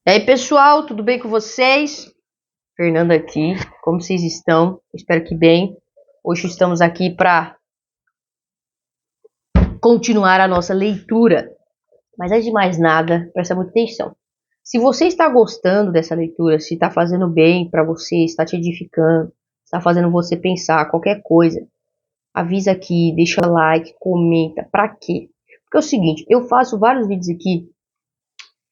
E aí, pessoal, tudo bem com vocês? Fernanda aqui, como vocês estão? Espero que bem. Hoje estamos aqui para continuar a nossa leitura. Mas antes de mais nada, presta muita atenção. Se você está gostando dessa leitura, se está fazendo bem para você, está te edificando, está fazendo você pensar qualquer coisa, avisa aqui, deixa like, comenta. Para quê? Porque é o seguinte, eu faço vários vídeos aqui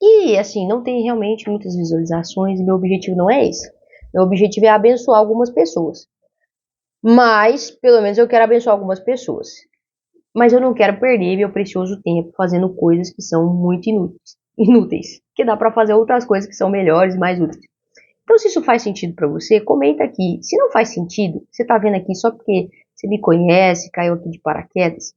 e, assim, não tem realmente muitas visualizações e meu objetivo não é esse. Meu objetivo é abençoar algumas pessoas. Mas, pelo menos eu quero abençoar algumas pessoas. Mas eu não quero perder meu precioso tempo fazendo coisas que são muito inúteis. Que dá para fazer outras coisas que são melhores e mais úteis. Então, se isso faz sentido para você, comenta aqui. Se não faz sentido, você tá vendo aqui só porque você me conhece, caiu aqui de paraquedas,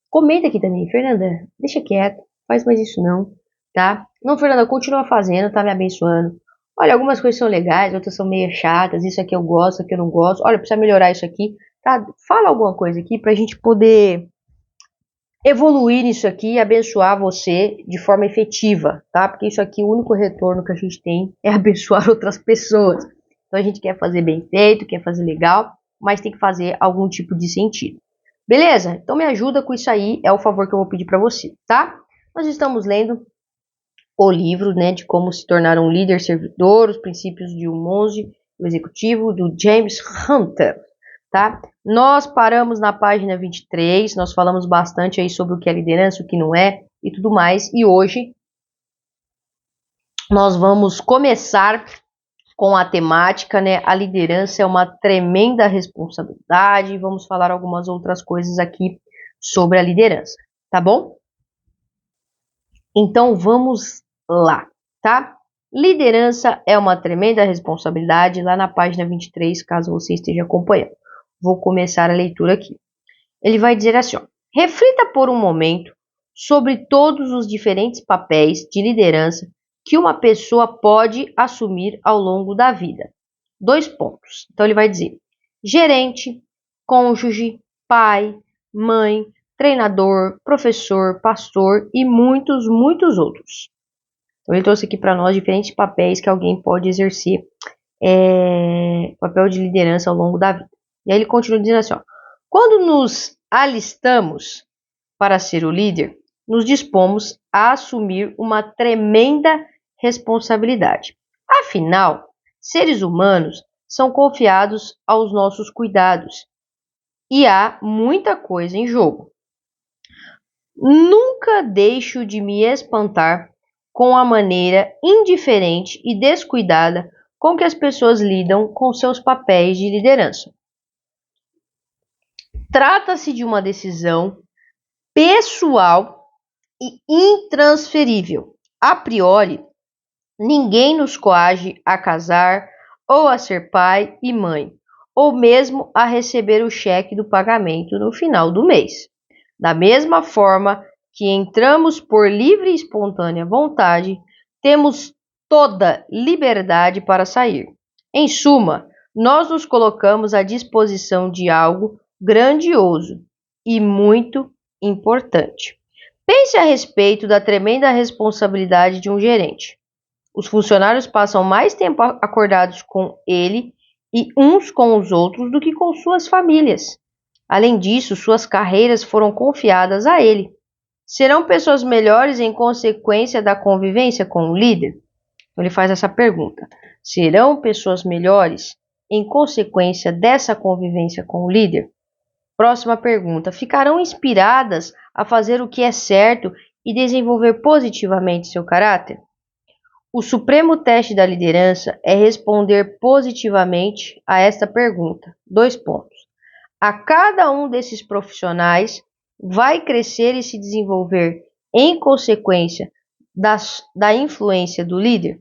comenta aqui também. Fernanda, deixa quieto, faz mais isso não, tá? Não, Fernanda, continua fazendo, tá me abençoando. Olha, algumas coisas são legais, outras são meio chatas, isso aqui eu gosto, isso aqui eu não gosto. Olha, precisa melhorar isso aqui, tá? Fala alguma coisa aqui pra gente poder evoluir nisso aqui e abençoar você de forma efetiva, tá? Porque isso aqui, o único retorno que a gente tem é abençoar outras pessoas. Então a gente quer fazer bem feito, quer fazer legal, mas tem que fazer algum tipo de sentido. Beleza? Então me ajuda com isso aí, é o favor que eu vou pedir para você, tá? Nós estamos lendo o livro, né, de como se tornar um líder servidor, os princípios de um monge, o executivo, do James Hunter, tá? Nós paramos na página 23, nós falamos bastante aí sobre o que é liderança, o que não é e tudo mais, e hoje nós vamos começar com a temática, né? A liderança é uma tremenda responsabilidade. Vamos falar algumas outras coisas aqui sobre a liderança, tá bom? Então vamos lá, tá? Liderança é uma tremenda responsabilidade, lá na página 23, caso você esteja acompanhando. Vou começar a leitura aqui. Ele vai dizer assim, ó, reflita por um momento sobre todos os diferentes papéis de liderança que uma pessoa pode assumir ao longo da vida. 2 pontos. Então ele vai dizer: gerente, cônjuge, pai, mãe, treinador, professor, pastor e muitos, muitos outros. Então ele trouxe aqui para nós diferentes papéis que alguém pode exercer, papel de liderança ao longo da vida. E aí ele continua dizendo assim, ó, quando nos alistamos para ser o líder, nos dispomos a assumir uma tremenda responsabilidade. Afinal, seres humanos são confiados aos nossos cuidados e há muita coisa em jogo. Nunca deixo de me espantar com a maneira indiferente e descuidada com que as pessoas lidam com seus papéis de liderança. Trata-se de uma decisão pessoal e intransferível. A priori, ninguém nos coage a casar ou a ser pai e mãe, ou mesmo a receber o cheque do pagamento no final do mês. Da mesma forma que entramos por livre e espontânea vontade, temos toda liberdade para sair. Em suma, nós nos colocamos à disposição de algo grandioso e muito importante. Pense a respeito da tremenda responsabilidade de um gerente. Os funcionários passam mais tempo acordados com ele e uns com os outros do que com suas famílias. Além disso, suas carreiras foram confiadas a ele. Serão pessoas melhores em consequência da convivência com o líder? Ele faz essa pergunta. Serão pessoas melhores em consequência dessa convivência com o líder? Próxima pergunta. Ficarão inspiradas a fazer o que é certo e desenvolver positivamente seu caráter? O supremo teste da liderança é responder positivamente a esta pergunta. 2 pontos. A cada um desses profissionais vai crescer e se desenvolver em consequência da influência do líder?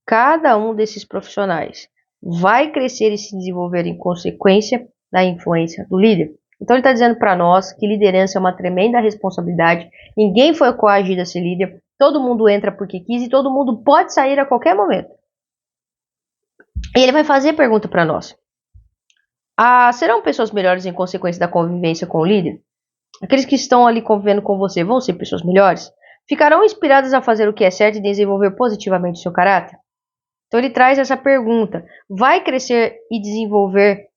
Cada um desses profissionais vai crescer e se desenvolver em consequência da influência do líder? Então ele está dizendo para nós que liderança é uma tremenda responsabilidade, ninguém foi coagido a ser líder, todo mundo entra porque quis e todo mundo pode sair a qualquer momento. E ele vai fazer pergunta para nós. Serão pessoas melhores em consequência da convivência com o líder? Aqueles que estão ali convivendo com você vão ser pessoas melhores? ficarão inspiradas a fazer o que é certo e desenvolver positivamente o seu caráter? Então ele traz essa pergunta. Vai crescer e desenvolver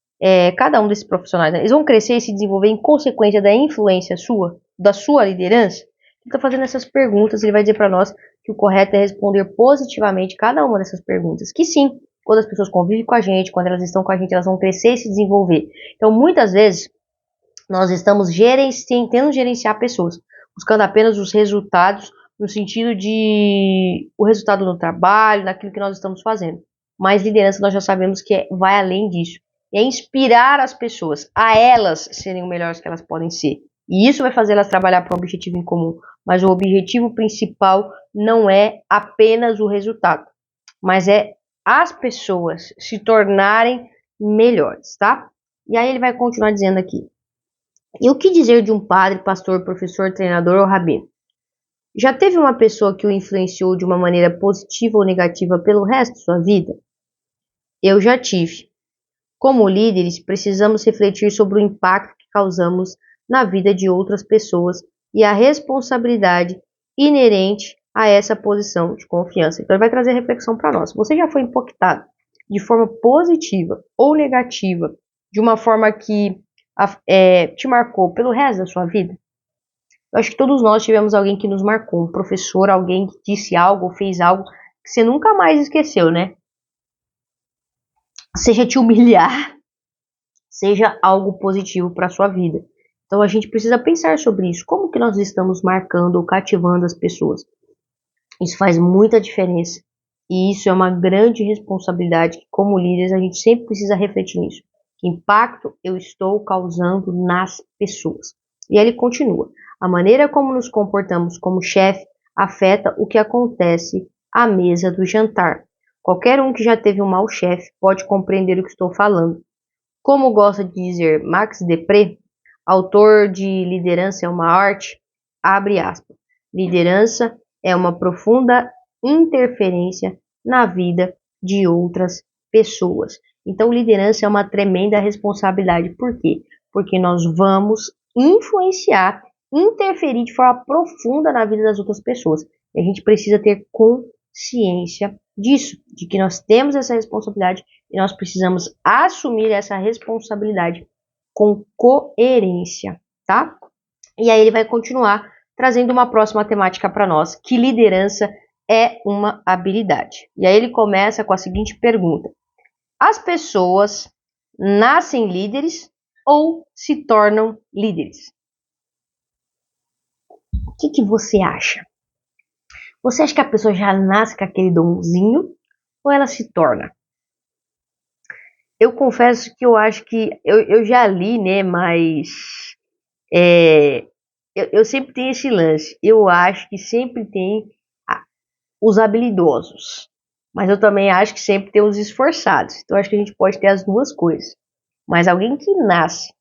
cada um desses profissionais, né? Eles vão crescer e se desenvolver em consequência da influência sua, da sua liderança? Ele está fazendo essas perguntas, ele vai dizer para nós que o correto é responder positivamente cada uma dessas perguntas. Que sim, quando as pessoas convivem com a gente, quando elas estão com a gente, elas vão crescer e se desenvolver. Então muitas vezes nós estamos tentando gerenciar pessoas, buscando apenas os resultados no sentido de o resultado no trabalho, naquilo que nós estamos fazendo. Mas liderança nós já sabemos que vai além disso. É inspirar as pessoas a elas serem o melhores que elas podem ser. E isso vai fazer elas trabalhar para um objetivo em comum. Mas o objetivo principal não é apenas o resultado, mas é as pessoas se tornarem melhores, tá? E aí ele vai continuar dizendo aqui. E o que dizer de um padre, pastor, professor, treinador ou rabino? Já teve uma pessoa que o influenciou de uma maneira positiva ou negativa pelo resto de sua vida? Eu já tive. Como líderes, precisamos refletir sobre o impacto que causamos na vida de outras pessoas e a responsabilidade inerente a essa posição de confiança. Então, ele vai trazer reflexão para nós. Você já foi impactado de forma positiva ou negativa, de uma forma que te marcou pelo resto da sua vida? Eu acho que todos nós tivemos alguém que nos marcou, um professor, alguém que disse algo ou fez algo que você nunca mais esqueceu, né? Seja te humilhar, seja algo positivo para a sua vida. Então a gente precisa pensar sobre isso. Como que nós estamos marcando ou cativando as pessoas? Isso faz muita diferença. E isso é uma grande responsabilidade que, como líderes, a gente sempre precisa refletir nisso. Que impacto eu estou causando nas pessoas? E aí ele continua. A maneira como nos comportamos como chefe afeta o que acontece à mesa do jantar. Qualquer um que já teve um mau chefe pode compreender o que estou falando. Como gosta de dizer Max Depré, autor de Liderança é uma Arte, abre aspas, liderança é uma profunda interferência na vida de outras pessoas. Então, liderança é uma tremenda responsabilidade. Por quê? Porque nós vamos influenciar, interferir de forma profunda na vida das outras pessoas. E a gente precisa ter consciência disso, de que nós temos essa responsabilidade e nós precisamos assumir essa responsabilidade com coerência, tá? E aí ele vai continuar trazendo uma próxima temática para nós, que liderança é uma habilidade. E aí ele começa com a seguinte pergunta: as pessoas nascem líderes ou se tornam líderes? O que você acha? Você acha que a pessoa já nasce com aquele donzinho ou ela se torna? Eu confesso que eu acho que eu já li, né, mas eu sempre tenho esse lance. Eu acho que sempre tem os habilidosos, mas eu também acho que sempre tem os esforçados. Então acho que a gente pode ter as duas coisas. Mas alguém que nasce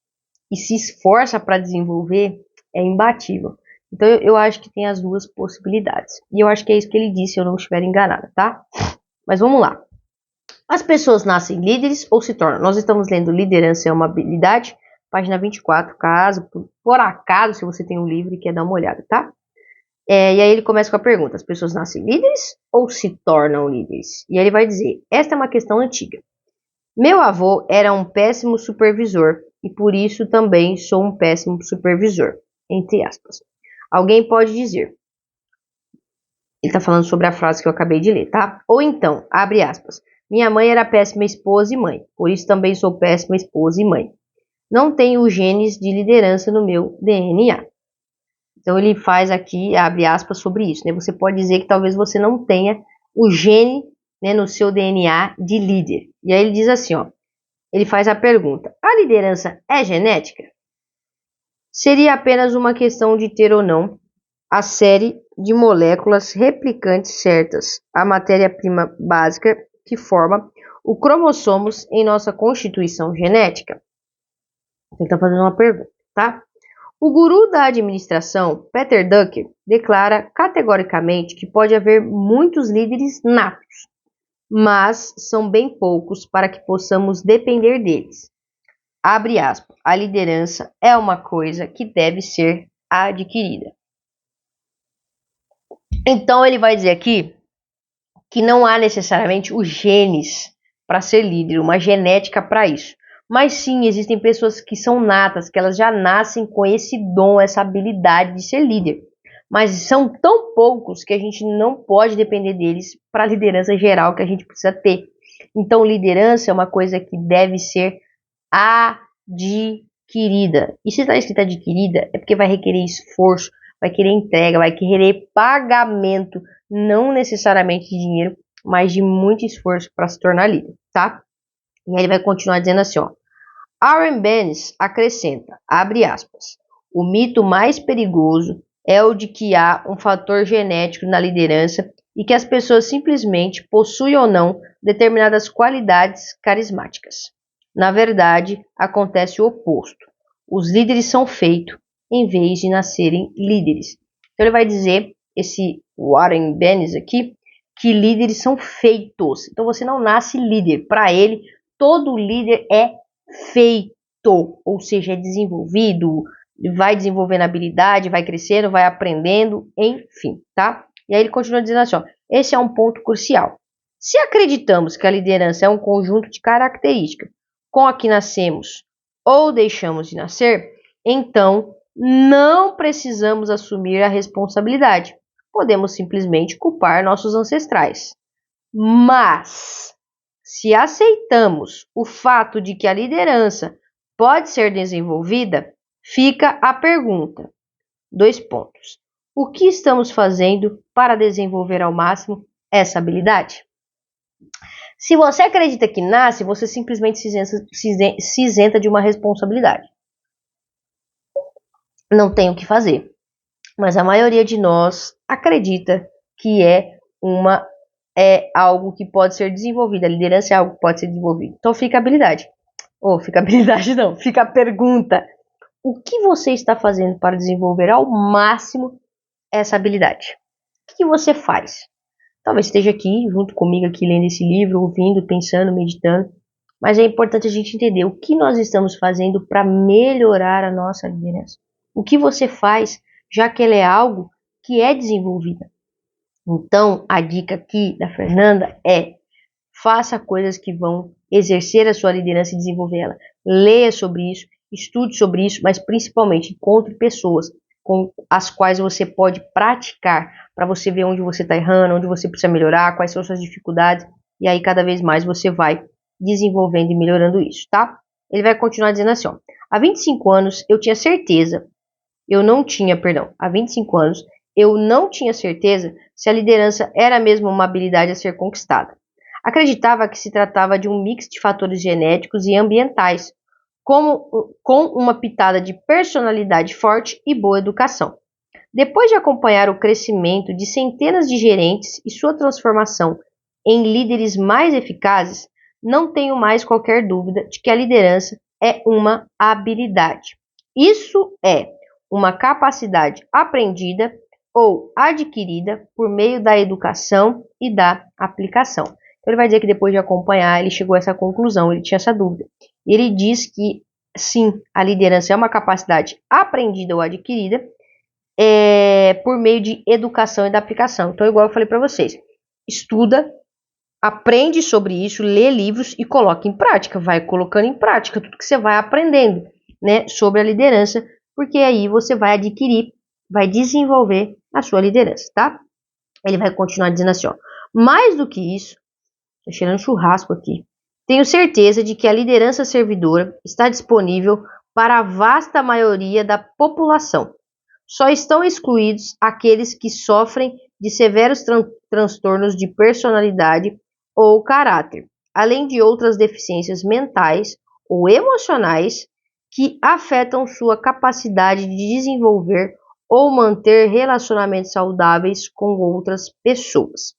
e se esforça para desenvolver é imbatível. Então eu acho que tem as duas possibilidades. E eu acho que é isso que ele disse, se eu não estiver enganada, tá? Mas vamos lá. As pessoas nascem líderes ou se tornam? Nós estamos lendo Liderança é uma Habilidade, página 24, caso, por acaso, se você tem um livro e quer dar uma olhada, tá? E aí ele começa com a pergunta: as pessoas nascem líderes ou se tornam líderes? E aí ele vai dizer: esta é uma questão antiga. Meu avô era um péssimo supervisor e por isso também sou um péssimo supervisor, entre aspas. Alguém pode dizer, ele está falando sobre a frase que eu acabei de ler, tá? Ou então, abre aspas, minha mãe era péssima esposa e mãe, por isso também sou péssima esposa e mãe. Não tenho os genes de liderança no meu DNA. Então ele faz aqui, abre aspas, sobre isso, né? Você pode dizer que talvez você não tenha o gene, né, no seu DNA de líder. E aí ele diz assim, ó, ele faz a pergunta: a liderança é genética? Seria apenas uma questão de ter ou não a série de moléculas replicantes certas, a matéria-prima básica que forma os cromossomos em nossa constituição genética? Ele está fazendo uma pergunta, tá? O guru da administração, Peter Drucker, declara categoricamente que pode haver muitos líderes natos, mas são bem poucos para que possamos depender deles. Abre aspas, a liderança é uma coisa que deve ser adquirida. Então ele vai dizer aqui que não há necessariamente os genes para ser líder, uma genética para isso. Mas sim, existem pessoas que são natas, que elas já nascem com esse dom, essa habilidade de ser líder. Mas são tão poucos que a gente não pode depender deles para a liderança geral que a gente precisa ter. Então, liderança é uma coisa que deve ser adquirida. E se está escrito adquirida, é porque vai requerer esforço, vai querer entrega, vai querer pagamento, não necessariamente de dinheiro, mas de muito esforço para se tornar líder, tá? E aí ele vai continuar dizendo assim, ó. Warren Bennis acrescenta, abre aspas, o mito mais perigoso é o de que há um fator genético na liderança e que as pessoas simplesmente possuem ou não determinadas qualidades carismáticas. Na verdade, acontece o oposto. Os líderes são feitos em vez de nascerem líderes. Então ele vai dizer, esse Warren Bennis aqui, que líderes são feitos. Então você não nasce líder. Para ele, todo líder é feito, ou seja, é desenvolvido, vai desenvolvendo habilidade, vai crescendo, vai aprendendo, enfim, tá? E aí ele continua dizendo assim, ó, esse é um ponto crucial. Se acreditamos que a liderança é um conjunto de características com a que nascemos ou deixamos de nascer, então não precisamos assumir a responsabilidade. Podemos simplesmente culpar nossos ancestrais. Mas, se aceitamos o fato de que a liderança pode ser desenvolvida, fica a pergunta: dois pontos. O que estamos fazendo para desenvolver ao máximo essa habilidade? Se você acredita que nasce, você simplesmente se isenta de uma responsabilidade. Não tem o que fazer. Mas a maioria de nós acredita que é algo que pode ser desenvolvido. A liderança é algo que pode ser desenvolvido. Então fica a habilidade. Ou fica a habilidade não, fica a pergunta. O que você está fazendo para desenvolver ao máximo essa habilidade? O que você faz? Talvez esteja aqui, junto comigo, aqui lendo esse livro, ouvindo, pensando, meditando. Mas é importante a gente entender o que nós estamos fazendo para melhorar a nossa liderança. O que você faz, já que ela é algo que é desenvolvida. Então, a dica aqui da Fernanda é: faça coisas que vão exercer a sua liderança e desenvolver ela. Leia sobre isso, estude sobre isso, mas principalmente encontre pessoas com as quais você pode praticar para você ver onde você está errando, onde você precisa melhorar, quais são suas dificuldades, e aí cada vez mais você vai desenvolvendo e melhorando isso, tá? Ele vai continuar dizendo assim, ó, há 25 anos eu tinha certeza, há 25 anos eu não tinha certeza se a liderança era mesmo uma habilidade a ser conquistada. Acreditava que se tratava de um mix de fatores genéticos e ambientais, com uma pitada de personalidade forte e boa educação. Depois de acompanhar o crescimento de centenas de gerentes e sua transformação em líderes mais eficazes, não tenho mais qualquer dúvida de que a liderança é uma habilidade. Isso é uma capacidade aprendida ou adquirida por meio da educação e da aplicação. Então, ele vai dizer que depois de acompanhar, ele chegou a essa conclusão, ele tinha essa dúvida. Ele diz que, sim, a liderança é uma capacidade aprendida ou adquirida por meio de educação e da aplicação. Então, igual eu falei para vocês, estuda, aprende sobre isso, lê livros e coloca em prática, vai colocando em prática tudo que você vai aprendendo, né, sobre a liderança, porque aí você vai adquirir, vai desenvolver a sua liderança, tá? Ele vai continuar dizendo assim, ó, mais do que isso, tô cheirando churrasco aqui, tenho certeza de que a liderança servidora está disponível para a vasta maioria da população. Só estão excluídos aqueles que sofrem de severos transtornos de personalidade ou caráter, além de outras deficiências mentais ou emocionais que afetam sua capacidade de desenvolver ou manter relacionamentos saudáveis com outras pessoas.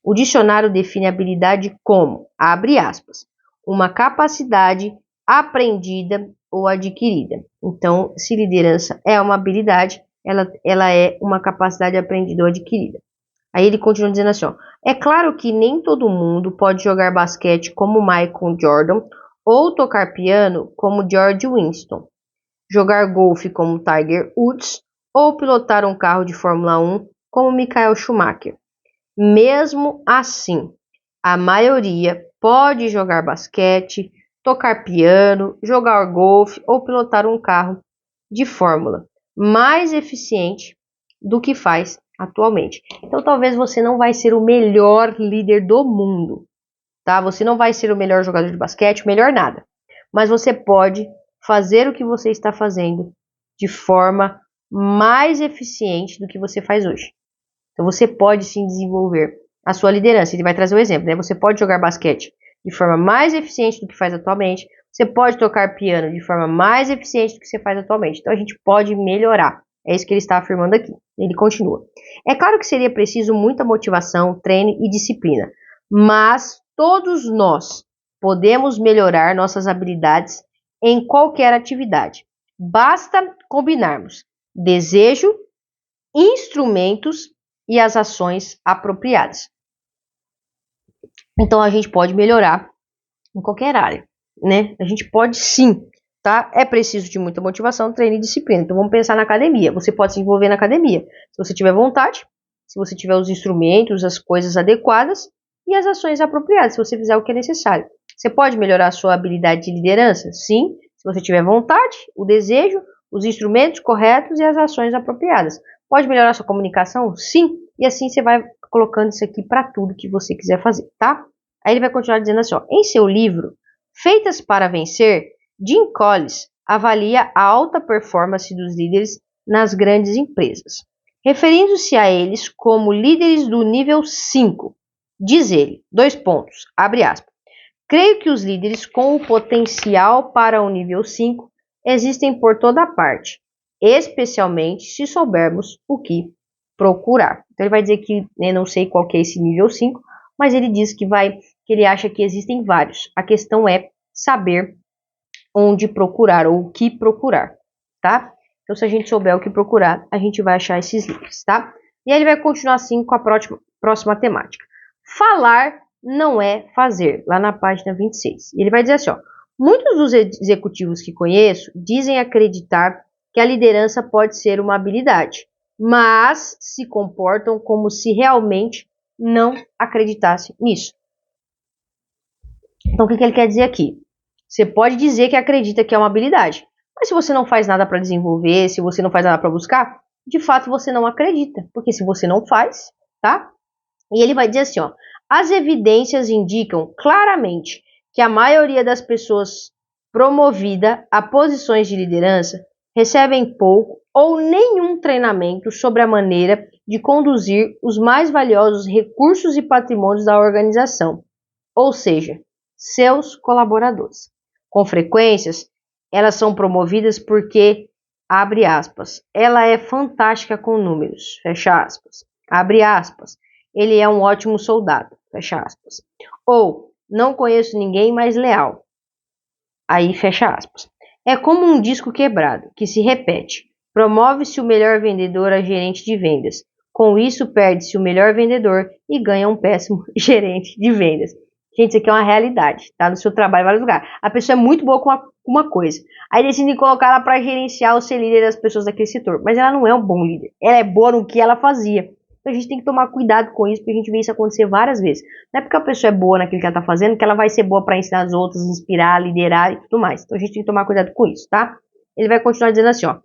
O dicionário define a habilidade como, abre aspas, uma capacidade aprendida ou adquirida. Então, se liderança é uma habilidade, ela é uma capacidade aprendida ou adquirida. Aí ele continua dizendo assim, ó, é claro que nem todo mundo pode jogar basquete como Michael Jordan ou tocar piano como George Winston, jogar golfe como Tiger Woods ou pilotar um carro de Fórmula 1 como Michael Schumacher. Mesmo assim, a maioria pode jogar basquete, tocar piano, jogar golfe ou pilotar um carro de fórmula mais eficiente do que faz atualmente. Então, talvez você não vai ser o melhor líder do mundo, tá? Você não vai ser o melhor jogador de basquete, o melhor nada. Mas você pode fazer o que você está fazendo de forma mais eficiente do que você faz hoje. Então, você pode sim desenvolver a sua liderança. Ele vai trazer um exemplo, né? Você pode jogar basquete de forma mais eficiente do que faz atualmente. Você pode tocar piano de forma mais eficiente do que você faz atualmente. Então, a gente pode melhorar. É isso que ele está afirmando aqui. Ele continua. É claro que seria preciso muita motivação, treino e disciplina. Mas todos nós podemos melhorar nossas habilidades em qualquer atividade. Basta combinarmos desejo, instrumentos e as ações apropriadas. Então a gente pode melhorar em qualquer área, né? A gente pode sim, tá? É preciso de muita motivação, treino e disciplina. Então vamos pensar na academia. Você pode se envolver na academia se você tiver vontade, se você tiver os instrumentos, as coisas adequadas e as ações apropriadas, se você fizer o que é necessário. Você pode melhorar a sua habilidade de liderança? Sim, se você tiver vontade, o desejo, os instrumentos corretos e as ações apropriadas. Pode melhorar a sua comunicação? Sim, e assim você vai colocando isso aqui para tudo que você quiser fazer, tá? Aí ele vai continuar dizendo assim, ó, em seu livro, Feitas para Vencer, Jim Collins avalia a alta performance dos líderes nas grandes empresas. Referindo-se a eles como líderes do nível 5, diz ele, abre aspas, creio que os líderes com o potencial para o nível 5 existem por toda parte, especialmente se soubermos o que procurar. Então ele vai dizer que, não sei qual que é esse nível 5, mas ele diz que ele acha que existem vários. A questão é saber onde procurar ou o que procurar, tá? Então se a gente souber o que procurar, a gente vai achar esses livros, tá? E aí ele vai continuar assim com a próxima temática. Falar não é fazer, lá na página 26. E ele vai dizer assim, ó, muitos dos executivos que conheço dizem acreditar que a liderança pode ser uma habilidade, mas se comportam como se realmente não acreditassem nisso. Então, o que ele quer dizer aqui? Você pode dizer que acredita que é uma habilidade, mas se você não faz nada para desenvolver, se você não faz nada para buscar, de fato você não acredita, porque se você não faz, tá? E ele vai dizer assim, ó, as evidências indicam claramente que a maioria das pessoas promovida a posições de liderança recebem pouco ou nenhum treinamento sobre a maneira de conduzir os mais valiosos recursos e patrimônios da organização, ou seja, seus colaboradores. Com frequências, elas são promovidas porque, abre aspas, ela é fantástica com números, fecha aspas, abre aspas, ele é um ótimo soldado, fecha aspas, ou não conheço ninguém mais leal, aí fecha aspas. É como um disco quebrado, que se repete. Promove-se o melhor vendedor a gerente de vendas. Com isso, perde-se o melhor vendedor e ganha um péssimo gerente de vendas. Gente, isso aqui é uma realidade, tá? No seu trabalho, em vários lugares. A pessoa é muito boa com uma coisa. Aí decidem colocar ela para gerenciar ou ser líder das pessoas daquele setor. Mas ela não é um bom líder. Ela é boa no que ela fazia. Então a gente tem que tomar cuidado com isso, porque a gente vê isso acontecer várias vezes. Não é porque a pessoa é boa naquilo que ela está fazendo que ela vai ser boa para ensinar os outros, inspirar, liderar e tudo mais. Então a gente tem que tomar cuidado com isso, tá? Ele vai continuar dizendo assim, ó.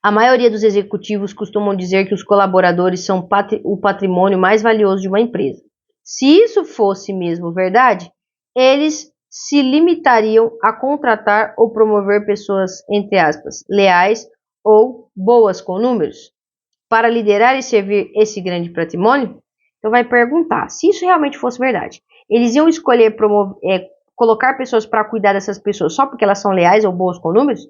A maioria dos executivos costumam dizer que os colaboradores são o patrimônio mais valioso de uma empresa. Se isso fosse mesmo verdade, eles se limitariam a contratar ou promover pessoas, entre aspas, leais ou boas com números para liderar e servir esse grande patrimônio? Então vai perguntar, se isso realmente fosse verdade, eles iam escolher colocar pessoas para cuidar dessas pessoas só porque elas são leais ou boas com números?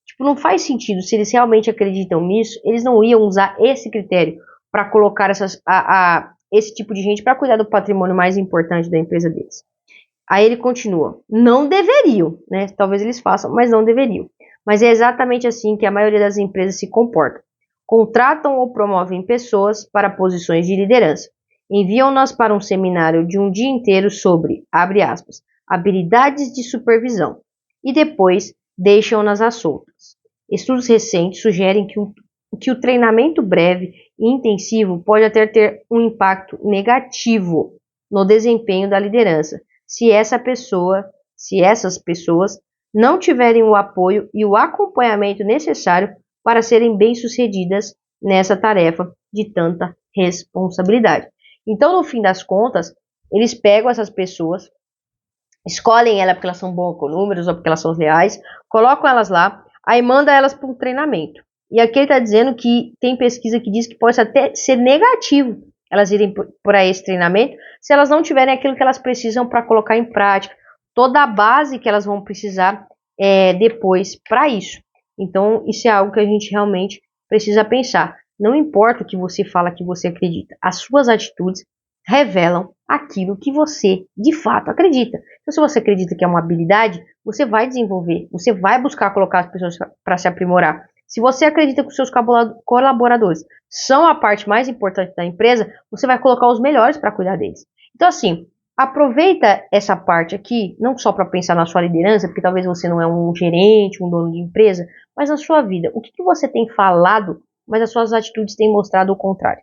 Tipo, não faz sentido. Se eles realmente acreditam nisso, eles não iam usar esse critério para colocar esse tipo de gente para cuidar do patrimônio mais importante da empresa deles. Aí ele continua, não deveriam, né? Talvez eles façam, mas não deveriam. Mas é exatamente assim que a maioria das empresas se comporta. Contratam ou promovem pessoas para posições de liderança. Enviam-nas para um seminário de um dia inteiro sobre, abre aspas, habilidades de supervisão. E depois deixam-nas à soltas. Estudos recentes sugerem que que o treinamento breve e intensivo pode até ter um impacto negativo no desempenho da liderança, se essas pessoas não tiverem o apoio e o acompanhamento necessário para serem bem-sucedidas nessa tarefa de tanta responsabilidade. Então, no fim das contas, eles pegam essas pessoas, escolhem elas porque elas são boas com números ou porque elas são leais, colocam elas lá, aí manda elas para um treinamento. E aqui ele está dizendo que tem pesquisa que diz que pode até ser negativo elas irem para esse treinamento se elas não tiverem aquilo que elas precisam para colocar em prática, toda a base que elas vão precisar depois para isso. Então, isso é algo que a gente realmente precisa pensar. Não importa o que você fala que você acredita, as suas atitudes revelam aquilo que você de fato acredita. Então, se você acredita que é uma habilidade, você vai desenvolver, você vai buscar colocar as pessoas para se aprimorar. Se você acredita que os seus colaboradores são a parte mais importante da empresa, você vai colocar os melhores para cuidar deles. Então, assim, aproveita essa parte aqui, não só para pensar na sua liderança, porque talvez você não é um gerente, um dono de empresa, mas na sua vida. O que você tem falado, mas as suas atitudes têm mostrado o contrário?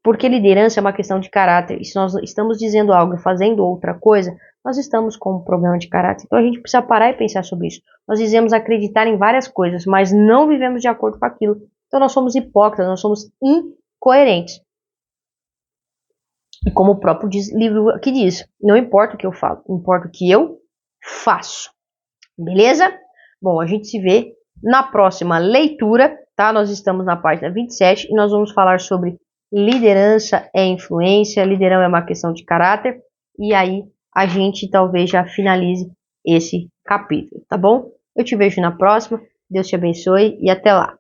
Porque liderança é uma questão de caráter. E se nós estamos dizendo algo e fazendo outra coisa, nós estamos com um problema de caráter. Então a gente precisa parar e pensar sobre isso. Nós dizemos acreditar em várias coisas, mas não vivemos de acordo com aquilo. Então nós somos hipócritas, nós somos incoerentes. E como o próprio livro aqui diz, não importa o que eu falo, importa o que eu faço. Beleza? Bom, a gente se vê na próxima leitura, tá? Nós estamos na página 27 e nós vamos falar sobre liderança é influência, liderar é uma questão de caráter, e aí a gente talvez já finalize esse capítulo, tá bom? Eu te vejo na próxima, Deus te abençoe e até lá!